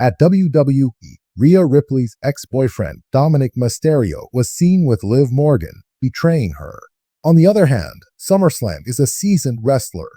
At WWE, Rhea Ripley's ex-boyfriend, Dominic Mysterio, was seen with Liv Morgan, betraying her. On the other hand, SummerSlam is a seasoned wrestler.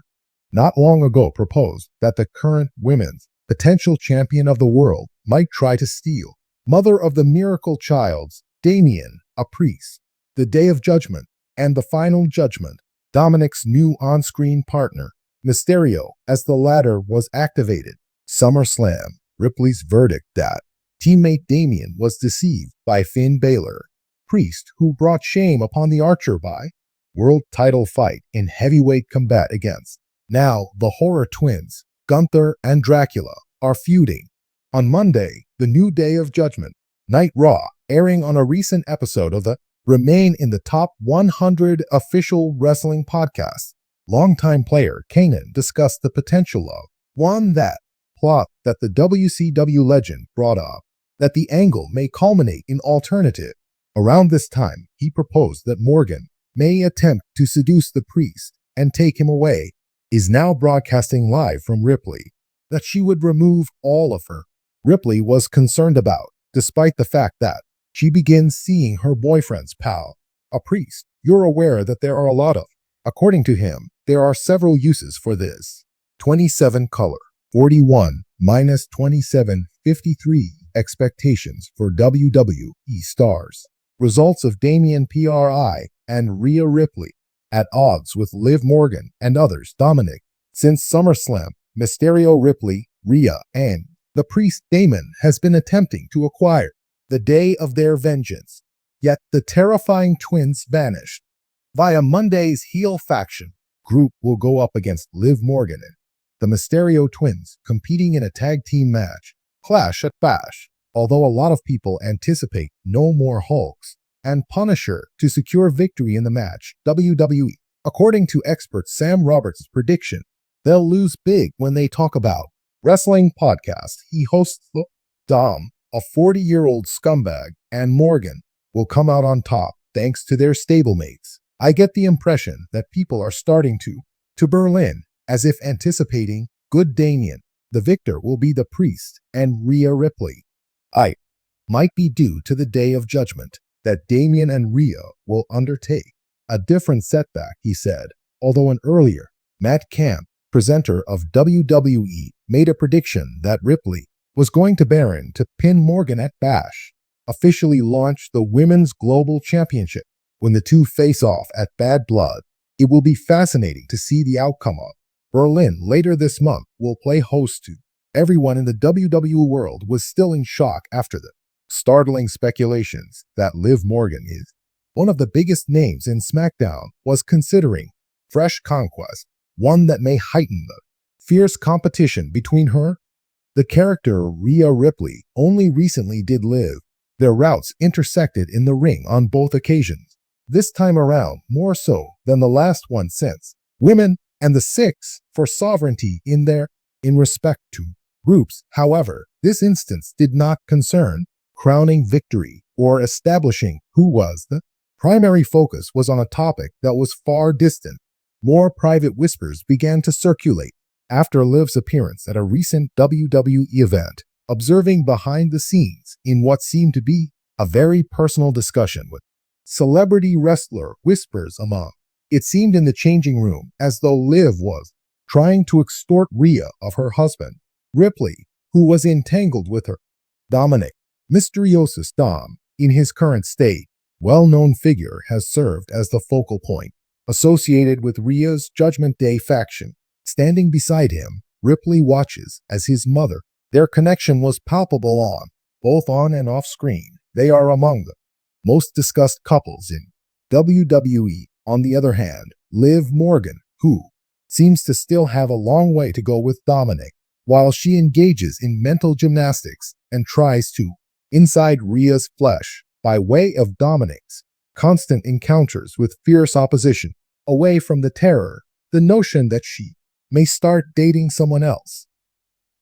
Not long ago proposed that the current women's potential champion of the world might try to steal. Mother of the miracle child's, Damian, a priest, the Day of Judgment, and the Final Judgment, Dominic's new on-screen partner, Mysterio, as the latter was activated. SummerSlam, Ripley's verdict that teammate Damian was deceived by Finn Balor, priest who brought shame upon the Archer by world title fight in heavyweight combat against. Now, the horror twins, Gunther and Dracula, are feuding. On Monday, the new Day of Judgment, Night Raw, airing on a recent episode of the Remain in the Top 100 official wrestling podcast, longtime player Kanan discussed the potential of one that plot that the WCW legend brought up, that the angle may culminate in alternative. Around this time, he proposed that Morgan may attempt to seduce the priest and take him away, is now broadcasting live from Ripley, that she would remove all of her. Ripley was concerned about, despite the fact that she begins seeing her boyfriend's pal, a priest. You're aware that there are a lot of. According to him, there are several uses for this. 27 color, 41 minus 27, 53 expectations for WWE stars. Results of Damian PRI and Rhea Ripley at odds with Liv Morgan and others. Dominic. Since SummerSlam, Mysterio, Ripley, Rhea, and the priest Damon has been attempting to acquire the day of their vengeance. Yet the terrifying twins vanished. Via Monday's heel faction, group will go up against Liv Morgan and the Mysterio twins, competing in a tag team match, Clash at Bash. Although a lot of people anticipate no more Hulks and Punisher to secure victory in the match, WWE, according to expert Sam Roberts' prediction, they'll lose big when they talk about wrestling podcast. He hosts the Dom, a 40-year-old scumbag, and Morgan will come out on top thanks to their stablemates. I get the impression that people are starting to Berlin, as if anticipating good Damian. The victor will be the priest and Rhea Ripley. I might be due to the Day of Judgment that Damian and Rhea will undertake. A different setback, he said, although an earlier Matt Camp, presenter of WWE, made a prediction that Ripley was going to Baron to pin Morgan at Bash, officially launched the Women's Global Championship. When the two face off at Bad Blood, it will be fascinating to see the outcome of. Berlin later this month will play host to. Everyone in the WWE world was still in shock after the startling speculations that Liv Morgan is one of the biggest names in SmackDown, was considering fresh conquest, one that may heighten the fierce competition between her. The character Rhea Ripley only recently did live. Their routes intersected in the ring on both occasions, this time around more so than the last one since women and the six for sovereignty in respect to groups. However, this instance did not concern crowning victory or establishing who was the primary focus was on a topic that was far distant. More private whispers began to circulate after Liv's appearance at a recent WWE event, observing behind the scenes in what seemed to be a very personal discussion with celebrity wrestler whispers among. It seemed in the changing room as though Liv was trying to extort Rhea of her husband, Ripley, who was entangled with her. Dominic, Mysteriosus Dom, in his current state, well-known figure, has served as the focal point, associated with Rhea's Judgment Day faction. Standing beside him, Ripley watches as his mother. Their connection was palpable both on and off screen. They are among the most discussed couples in WWE. On the other hand, Liv Morgan, who seems to still have a long way to go with Dominic, while she engages in mental gymnastics and tries to inside Rhea's flesh by way of Dominic's constant encounters with fierce opposition, away from the terror, the notion that she may start dating someone else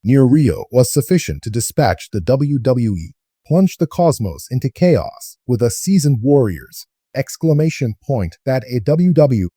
near Rio was sufficient to dispatch the WWE, plunge the cosmos into chaos with a seasoned warriors! That a WW,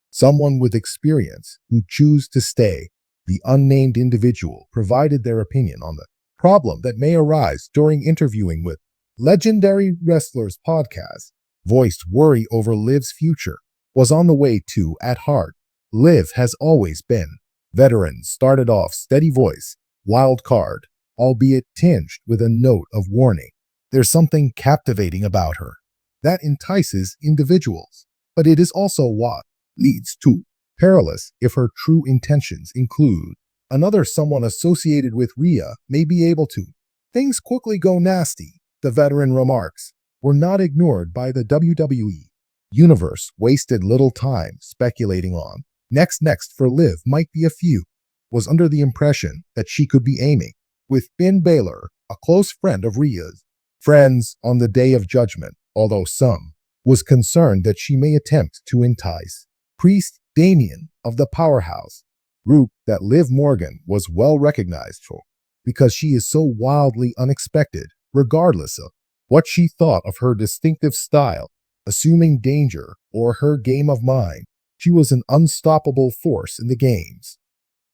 someone with experience who choose to stay. The unnamed individual provided their opinion on the problem that may arise during interviewing with Legendary Wrestlers podcast voiced worry over Liv's future was on the way to, at heart, Liv has always been. Veteran started off steady voice, wild card, albeit tinged with a note of warning. There's something captivating about her that entices individuals, but it is also what leads to perilous if her true intentions include another someone associated with Rhea may be able to. Things quickly go nasty, the veteran remarks, were not ignored by the WWE Universe wasted little time speculating on. Next for Liv might be a feud, was under the impression that she could be aiming with Finn Balor, a close friend of Rhea's, friends on the Day of Judgment, although some was concerned that she may attempt to entice Priest Damien of the Powerhouse group that Liv Morgan was well recognized for, because she is so wildly unexpected, regardless of what she thought of her distinctive style, assuming danger, or her game of mind. She was an unstoppable force in the games.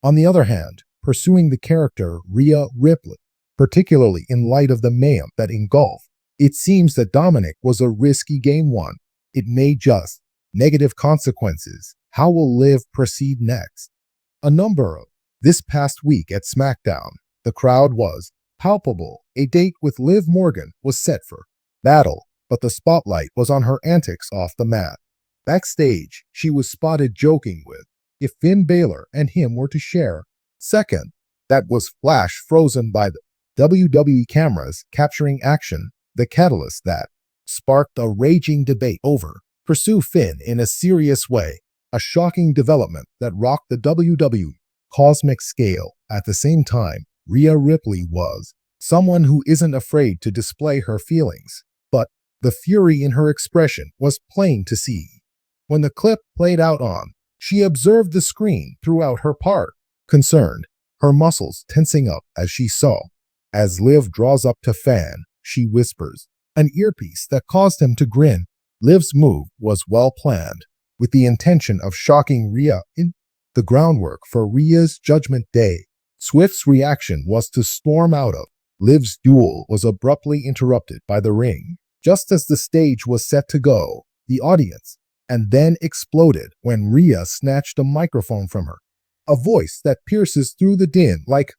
On the other hand, pursuing the character Rhea Ripley, particularly in light of the mayhem that engulfed, it seems that Dominic was a risky game one. It may just negative consequences. How will Liv proceed next? A number of this past week at SmackDown, the crowd was palpable. A date with Liv Morgan was set for battle, but the spotlight was on her antics off the mat. Backstage, she was spotted joking with if Finn Balor and him were to share. Second, that was flash frozen by the WWE cameras capturing action, the catalyst that sparked a raging debate over pursue Finn in a serious way, a shocking development that rocked the WWE cosmic scale. At the same time, Rhea Ripley was someone who isn't afraid to display her feelings, but the fury in her expression was plain to see. When the clip played out on, she observed the screen throughout her part, concerned, her muscles tensing up as she saw. As Liv draws up to Fan, she whispers, an earpiece that caused him to grin. Liv's move was well planned, with the intention of shocking Rhea in the groundwork for Rhea's Judgment Day. Swift's reaction was to storm out of. Liv's duel was abruptly interrupted by the ring, just as the stage was set to go. The audience and then exploded when Rhea snatched a microphone from her. A voice that pierces through the din like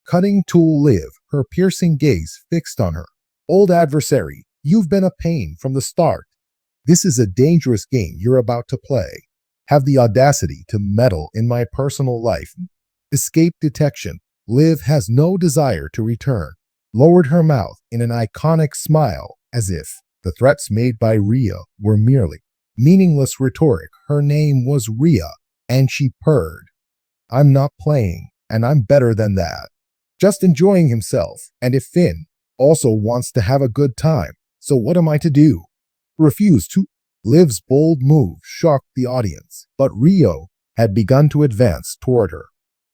cutting tool. Liv, her piercing gaze fixed on her old adversary. You've been a pain from the start. This is a dangerous game you're about to play. Have the audacity to meddle in my personal life. Escape detection. Liv has no desire to return. Lowered her mouth in an iconic smile as if the threats made by Rhea were merely meaningless rhetoric. Her name was Rhea, and she purred. I'm not playing, and I'm better than that. Just enjoying himself, and if Finn also wants to have a good time, so what am I to do? Refuse to. Liv's bold move shocked the audience, but Rhea had begun to advance toward her.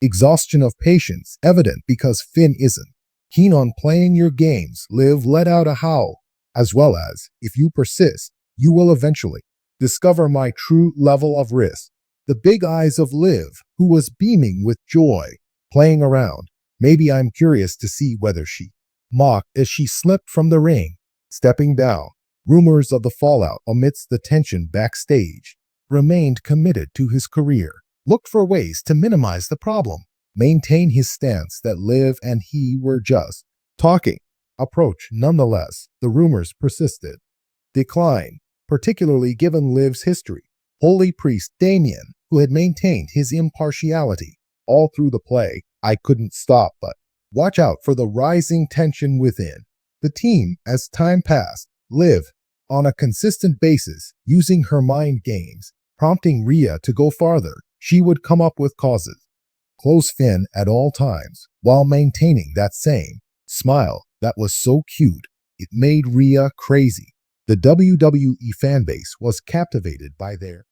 Exhaustion of patience evident because Finn isn't keen on playing your games. Liv let out a howl, as well as, if you persist, you will eventually discover my true level of risk. The big eyes of Liv, who was beaming with joy, playing around. Maybe I'm curious to see whether she mocked as she slipped from the ring, stepping down. Rumors of the fallout amidst the tension backstage. Remained committed to his career. Looked for ways to minimize the problem. Maintain his stance that Liv and he were just talking. Approach nonetheless. The rumors persisted. Decline, particularly given Liv's history. Holy Priest Damien, who had maintained his impartiality all through the play. I couldn't stop but watch out for the rising tension within the team as time passed. Liv, on a consistent basis, using her mind games, prompting Rhea to go farther. She would come up with causes. Close Finn at all times, while maintaining that same smile that was so cute, it made Rhea crazy. The WWE fanbase was captivated by their